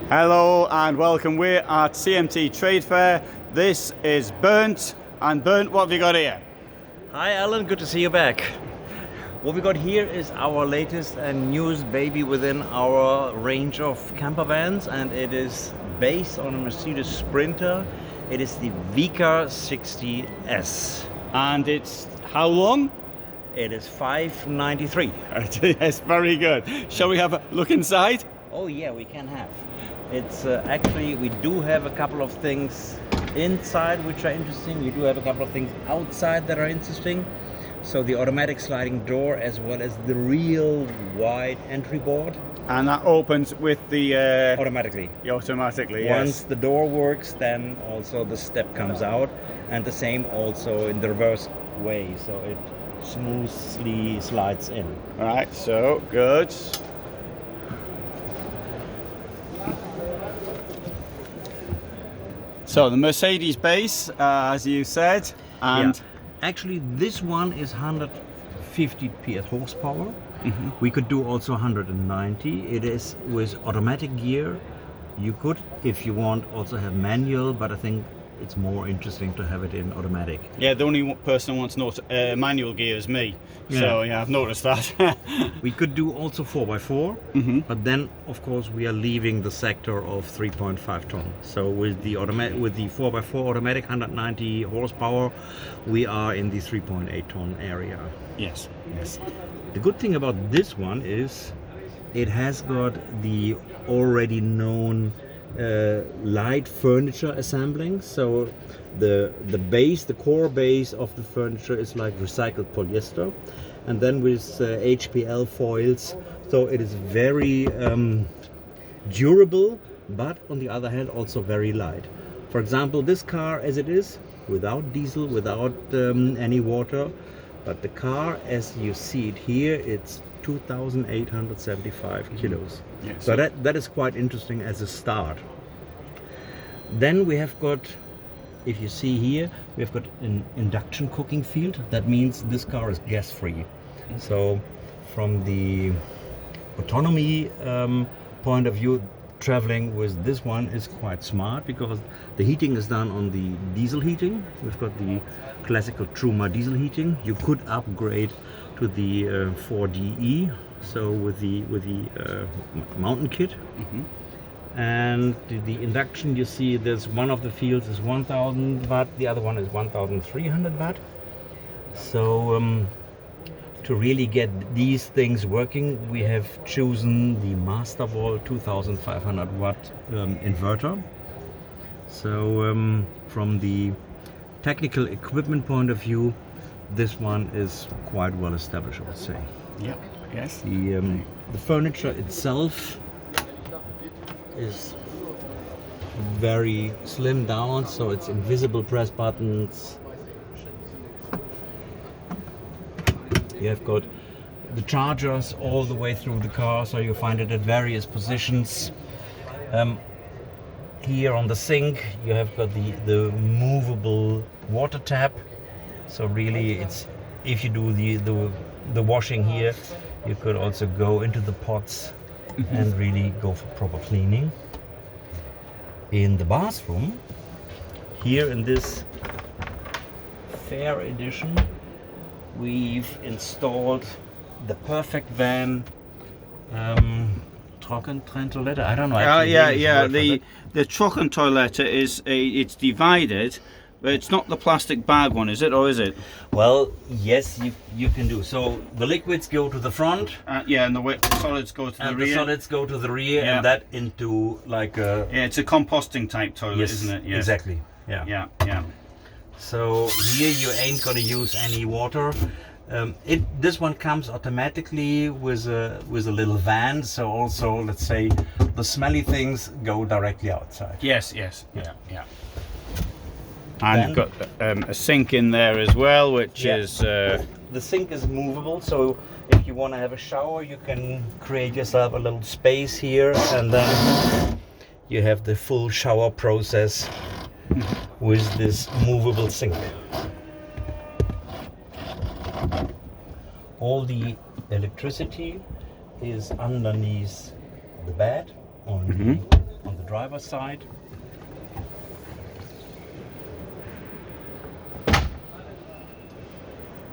Hello and welcome. We're at CMT Trade Fair. This is Berndt. And Berndt, what have you got here? Hi Alan, good to see you back. What we got here is our latest and newest baby within our range of camper vans, and it is based on a Mercedes Sprinter. It is the Viica 60S. And it's how long? It is 593. Yes, very good. Shall we have a look inside? Oh yeah, we can have. It's actually, we do have a couple of things inside which are interesting. We do have a couple of things outside that are interesting. So the automatic sliding door, as well as the real wide entry board. And that opens with the... Automatically. Automatically, yes. Once the door works, then also the step comes out. And the same also in the reverse way. So it smoothly slides in. Right, so good. So the Mercedes base, as you said, and... Yeah. Actually, this one is 150 PS horsepower. Mm-hmm. We could do also 190. It is with automatic gear. You could, if you want, also have manual, but I think it's more interesting to have it in automatic. Yeah, the only person who wants manual gear is me. Yeah. So yeah, I've noticed that. We could do also 4x4, Mm-hmm. but then of course we are leaving the sector of 3.5 ton. So with the 4x4 automatic 190 horsepower, we are in the 3.8 ton area. Yes, yes. The good thing about this one is it has got the already known light furniture assembling. So the base, the core base of the furniture is like recycled polyester, and then with HPL foils, so it is very durable, but on the other hand also very light. For example, this car as it is, without diesel, without any water, but the car as you see it here, it's 2,875 kilos. Yes. So that is quite interesting as a start. Then we have got, if you see here, we have got an induction cooking field. That means this car is gas free. So from the autonomy point of view, traveling with this one is quite smart because the heating is done on the diesel heating. We've got the classical Truma diesel heating. You could upgrade to the 4DE, so with the mountain kit. Mm-hmm. And the induction, you see there's one of the fields is 1000 watt, the other one is 1300 watt. So to really get these things working, we have chosen the Masterwall 2500 watt inverter. So from the technical equipment point of view, this one is quite well established, I would say. Yeah. Yes. The furniture itself is very slim down, so it's invisible press buttons. You have got the chargers all the way through the car, so you find it at various positions. Here on the sink you have got the movable water tap. So really, it's, if you do the washing here, you could also go into the pots and really go for proper cleaning. In the bathroom, here in this Fair edition, we've installed the perfect van Trockentrenntoilette. I don't know. Yeah. The Trockentoilette is it's divided, but it's not the plastic bag one, is it, or is it? Well, yes, you can do. So the liquids go to the front. Yeah, and the solids go to the rear. The solids go to the rear, Yeah. and that into like a... Yeah, it's a composting type toilet, Yes, isn't it? Yes. exactly. Yeah. Yeah. So here you ain't gonna use any water. This one comes automatically with a little van, so also, let's say, the smelly things go directly outside. Yes. Yeah. And you've got a sink in there as well, which is... The sink is movable, so if you want to have a shower, you can create yourself a little space here, and then you have the full shower process with this movable sink. All the electricity is underneath the bed on the driver's side.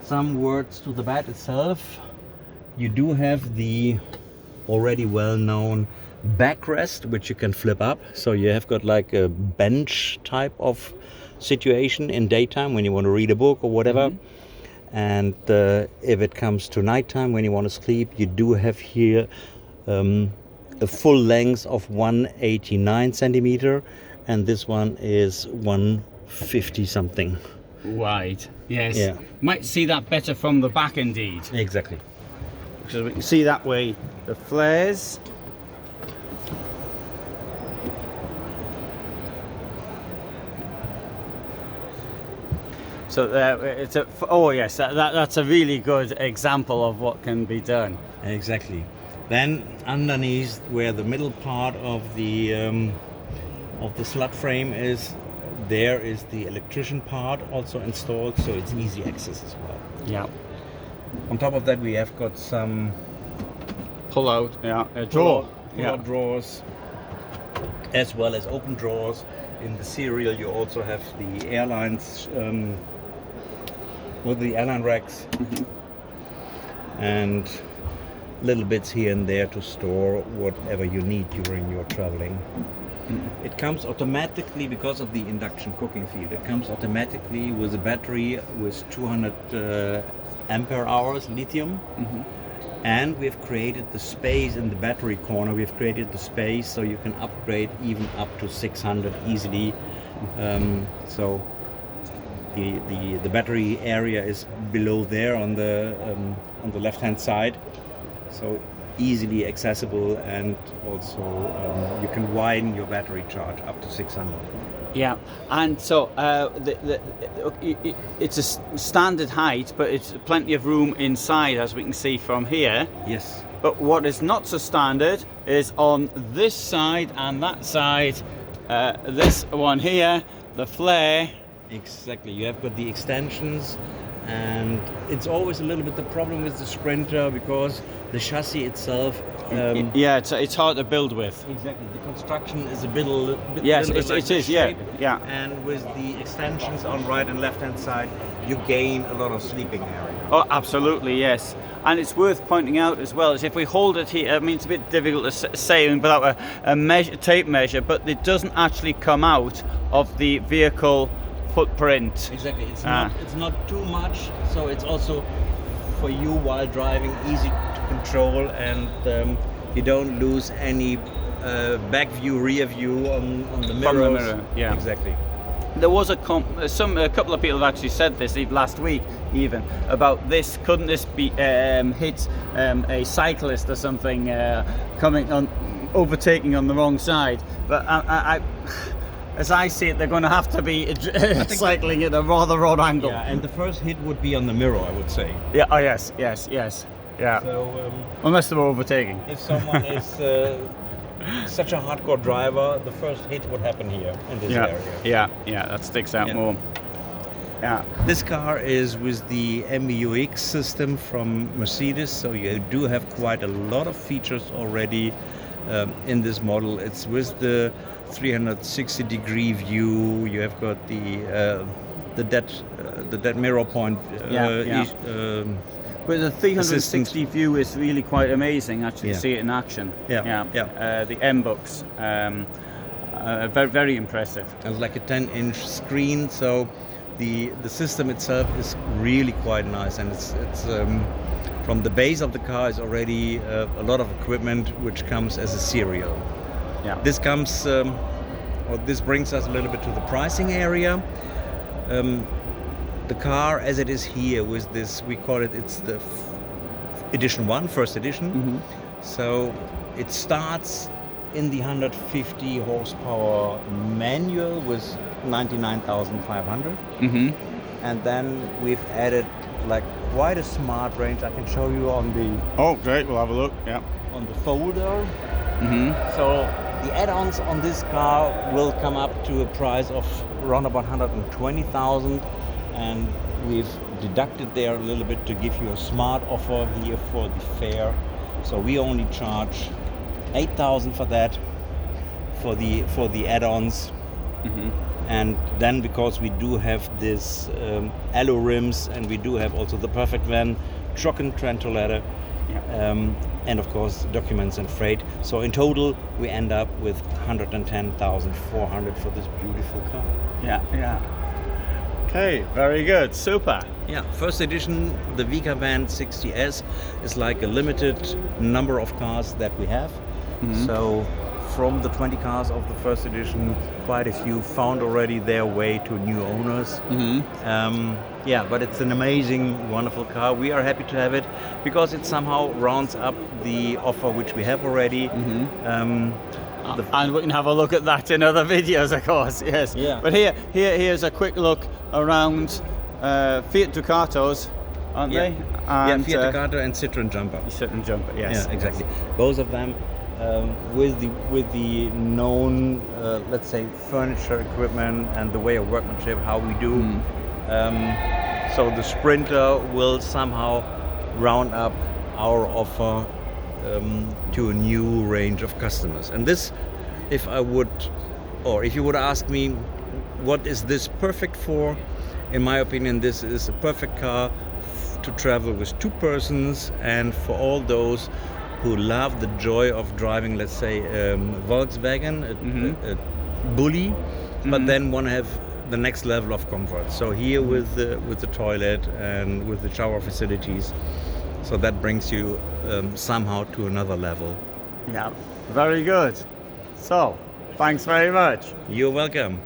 Some words to the bed itself. You do have the already well-known backrest, which you can flip up. So you have got like a bench type of situation in daytime when you want to read a book or whatever. And if it comes to nighttime when you want to sleep, you do have here a full length of 189 centimeter, and this one is 150 something. Wide, yes. Yeah. Might see that better from the back indeed. Exactly. Because we can see that way the flares. So it's a, oh yes, that's a really good example of what can be done. Exactly. Then underneath, where the middle part of the slut frame is, there is the electrician part also installed, so it's easy access as well. Yeah. On top of that, we have got some Pull out, yeah, a drawer. pull-out drawers, as well as open drawers. In the serial, you also have the airlines with the airline racks, and little bits here and there to store whatever you need during your traveling. It comes automatically, because of the induction cooking field, it comes automatically with a battery with 200 ampere hours lithium. And we've created the space in the battery corner. We've created the space so you can upgrade even up to 600 easily. So the battery area is below there on the left hand side, so easily accessible, and also you can widen your battery charge up to 600. Yeah, and so it's a standard height, but it's plenty of room inside, as we can see from here. Yes. But what is not so standard is on this side and that side, this one here, the flare. Exactly. You have got the extensions, and it's always a little bit the problem with the Sprinter, because the chassis itself. Yeah, it's hard to build with. Exactly. The construction is a bit. Yes, little bit like it is. Yeah, shape. yeah. And with the extensions on right and left hand side, you gain a lot of sleeping area. Oh, absolutely, yes. And it's worth pointing out as well, is if we hold it here, I mean, it's a bit difficult to say without a tape measure, but it doesn't actually come out of the vehicle footprint. Exactly. It's not too much, so it's also for you while driving easy to control, and you don't lose any back view, rear view on the mirrors. From the mirror, yeah. Exactly. There was a couple of people have actually said this last week even about this. Couldn't this be hit a cyclist or something coming on, overtaking on the wrong side? But I as I see it, they're going to have to be cycling at a rather odd angle. Yeah, and the first hit would be on the mirror, I would say. Yeah. Oh yes. Yeah. So Unless they were overtaking. if someone is such a hardcore driver, the first hit would happen here in this area. Yeah, that sticks out Yeah. more. Yeah. This car is with the MBUX system from Mercedes, so you do have quite a lot of features already in this model. It's with the 360-degree view. You have got the dead mirror point. But the 360 view is really quite amazing, actually, to Yeah. see it in action. Yeah. The M-Books, very, very impressive. It's like a 10-inch screen, so the system itself is really quite nice, and it's from the base of the car is already a lot of equipment which comes as a serial. Yeah. This comes, or this brings us a little bit to the pricing area. The car as it is here with this, we call it, it's the edition 1, first edition. So it starts in the 150 horsepower manual with 99,500. And then we've added like quite a smart range. I can show you on the Oh, great, we'll have a look, yeah. on the folder. So the add-ons on this car will come up to a price of around about 120,000, and we've deducted there a little bit to give you a smart offer here for the fare. So we only charge 8,000 for that. for the add-ons. And then because we do have this alloy rims, and we do have also the perfect van, truck and tractor ladder, and of course documents and freight. So in total we end up with 110,400 for this beautiful car. Yeah. Okay, very good, super. Yeah, first edition, the Viica 60S is like a limited number of cars that we have. So from the 20 cars of the first edition, quite a few found already their way to new owners. But it's an amazing, wonderful car. We are happy to have it because it somehow rounds up the offer which we have already. And we can have a look at that in other videos, of course. Yes. Yeah. But here's a quick look around Fiat Ducatos, aren't they? And, Fiat Ducato and Citroen Jumper. Citroen Jumper, yes. Yeah, exactly. Both of them with the known, let's say, furniture equipment and the way of workmanship, how we do. So the Sprinter will somehow round up our offer to a new range of customers. And this, if you would ask me, what is this perfect for? In my opinion, this is a perfect car to travel with two persons, and for all those who love the joy of driving, let's say, Volkswagen, a bully, but then want to have the next level of comfort. So here with the toilet and with the shower facilities, so that brings you somehow to another level. Yeah, very good. So, thanks very much. You're welcome.